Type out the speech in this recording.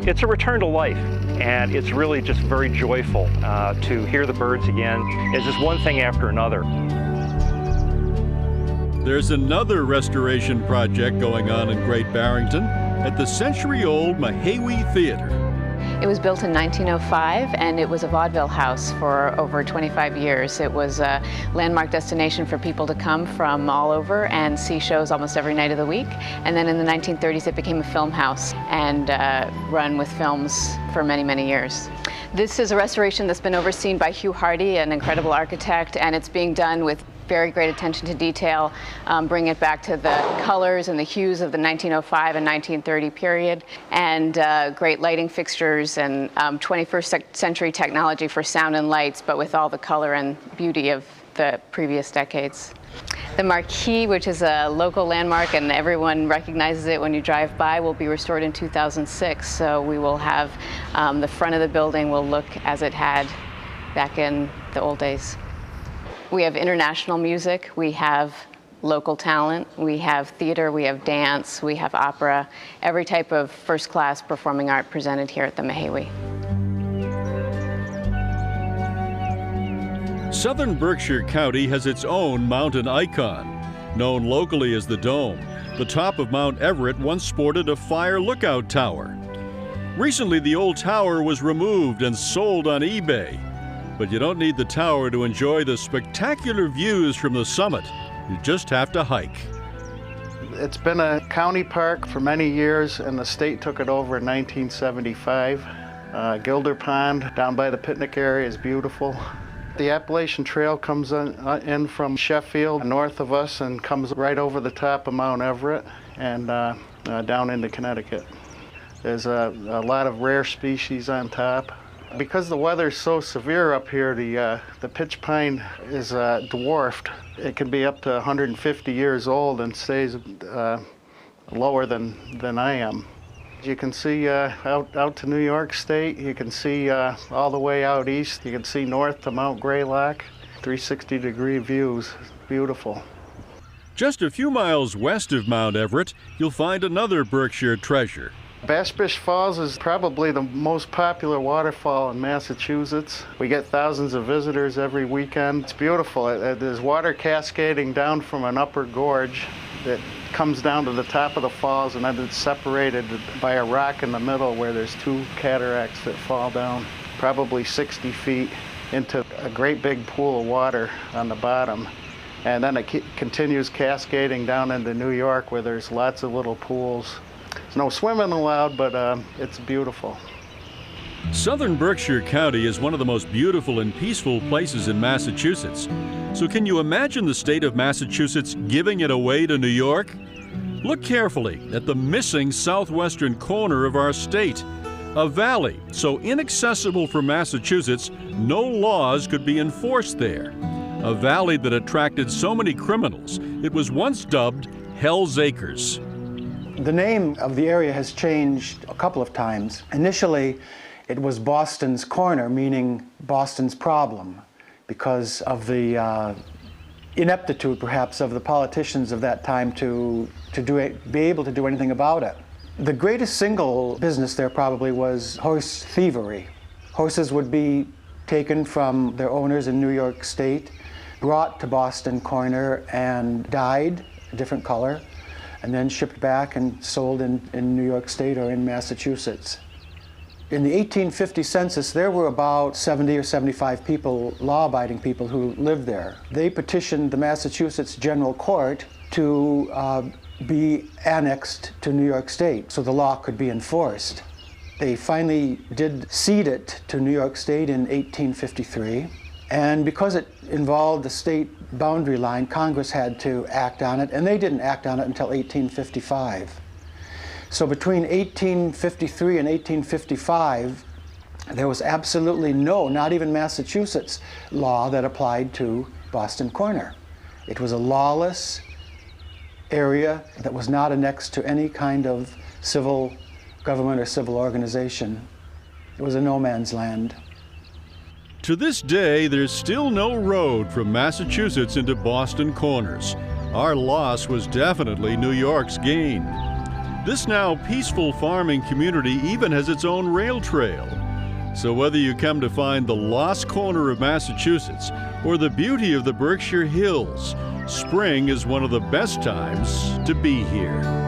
It's a return to life, and it's really just very joyful to hear the birds again. It's just one thing after another. There's another restoration project going on in Great Barrington at the century-old Mahawi Theater. It was built in 1905, and it was a vaudeville house for over 25 years. It was a landmark destination for people to come from all over and see shows almost every night of the week. And then in the 1930s, it became a film house and run with films for many, many years. This is a restoration that's been overseen by Hugh Hardy, an incredible architect, and it's being done with very great attention to detail, bring it back to the colors and the hues of the 1905 and 1930 period, and great lighting fixtures and 21st century technology for sound and lights, but with all the color and beauty of the previous decades. The marquee, which is a local landmark and everyone recognizes it when you drive by, will be restored in 2006. So we will have the front of the building will look as it had back in the old days. We have international music, we have local talent, we have theater, we have dance, we have opera, every type of first-class performing art presented here at the Mahawi. Southern Berkshire County has its own mountain icon. Known locally as the Dome, the top of Mount Everett once sported a fire lookout tower. Recently, the old tower was removed and sold on eBay. But you don't need the tower to enjoy the spectacular views from the summit. You just have to hike. It's been a county park for many years, and the state took it over in 1975. Gilder Pond down by the picnic area is beautiful. The Appalachian Trail comes in from Sheffield, north of us, and comes right over the top of Mount Everett and down into Connecticut. There's a lot of rare species on top. Because the weather's so severe up here, the pitch pine is dwarfed. It can be up to 150 years old and stays lower than I am. You can see out to New York State. You can see all the way out east. You can see north to Mount Greylock. 360-degree views. Beautiful. Just a few miles west of Mount Everett, you'll find another Berkshire treasure. Bassfish Falls is probably the most popular waterfall in Massachusetts. We get thousands of visitors every weekend. It's beautiful. There's water cascading down from an upper gorge that comes down to the top of the falls, and then it's separated by a rock in the middle where there's two cataracts that fall down probably 60 feet into a great big pool of water on the bottom. And then it continues cascading down into New York where there's lots of little pools. There's no swimming allowed, but it's beautiful. Southern Berkshire County is one of the most beautiful and peaceful places in Massachusetts. So can you imagine the state of Massachusetts giving it away to New York? Look carefully at the missing southwestern corner of our state. A valley so inaccessible for Massachusetts, no laws could be enforced there. A valley that attracted so many criminals, it was once dubbed Hell's Acres. The name of the area has changed a couple of times. Initially, it was Boston's Corner, meaning Boston's problem, because of the ineptitude, perhaps, of the politicians of that time to be able to do anything about it. The greatest single business there probably was horse thievery. Horses would be taken from their owners in New York State, brought to Boston Corner and dyed a different color, and then shipped back and sold in New York State or in Massachusetts. In the 1850 census, there were about 70 or 75 people, law-abiding people, who lived there. They petitioned the Massachusetts General Court to be annexed to New York State so the law could be enforced. They finally did cede it to New York State in 1853. And because it involved the state boundary line, Congress had to act on it, and they didn't act on it until 1855. So between 1853 and 1855, there was absolutely no, not even Massachusetts, law that applied to Boston Corner. It was a lawless area that was not annexed to any kind of civil government or civil organization. It was a no man's land. To this day, there's still no road from Massachusetts into Boston Corners. Our loss was definitely New York's gain. This now peaceful farming community even has its own rail trail. So whether you come to find the lost corner of Massachusetts or the beauty of the Berkshire Hills, spring is one of the best times to be here.